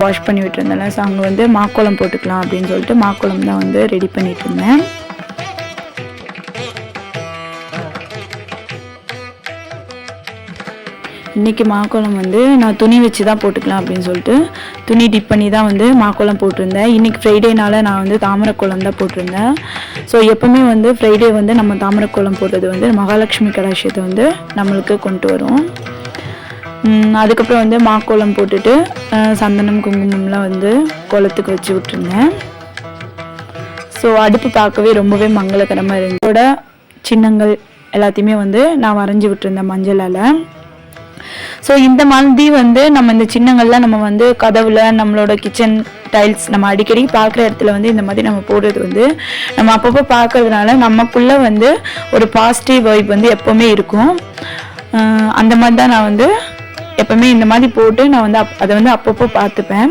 Wash பண்ணி விட்டுருந்தேன். So அங்கே வந்து மாக்கோலம் போட்டுக்கலாம் அப்படின்னு சொல்லிட்டு மாக்கோலம் தான் வந்து ரெடி பண்ணிட்டு இருந்தேன். இன்றைக்கி மாக்கோலம் வந்து நான் துணி வச்சு தான் போட்டுக்கலாம் அப்படின்னு சொல்லிட்டு துணி டிப் பண்ணி தான் வந்து மாக்கோலம் போட்டிருந்தேன். இன்றைக்கி ஃப்ரைடேனால நான் வந்து தாமரைக்கோலம் தான் போட்டிருந்தேன். ஸோ எப்போவுமே வந்து ஃப்ரைடே வந்து நம்ம தாமரைக்கோலம் போடுறது வந்து மகாலட்சுமி கடாட்சியத்தை வந்து நம்மளுக்கு கொண்டு வரும். அதுக்கப்புறம் வந்து மாக்கோலம் போட்டுட்டு சந்தனம் குங்குமம்லாம் வந்து கோலத்துக்கு வச்சு விட்டுருந்தேன். ஸோ அடுப்பு பார்க்கவே ரொம்பவே மங்களகரமாக இருந்ததோட சின்னங்கள் எல்லாத்தையுமே வந்து நான் வரைஞ்சி விட்டுருந்தேன் மஞ்சளால். ஸோ இந்த மாதிரி வந்து நம்ம இந்த சின்னங்கள்லாம் நம்ம வந்து கதவுல நம்மளோட கிச்சன் டைல்ஸ் நம்ம அடிக்கடி பார்க்குற இடத்துல வந்து இந்த மாதிரி நம்ம போடுறது வந்து நம்ம அப்பப்போ பார்க்கறதுனால நமக்குள்ளே வந்து ஒரு பாசிட்டிவ் வைப் வந்து எப்போவுமே இருக்கும். அந்த மாதிரி தான் நான் வந்து எப்போவுமே இந்த மாதிரி போட்டு நான் வந்து அதை வந்து அப்பப்போ பார்த்துப்பேன்.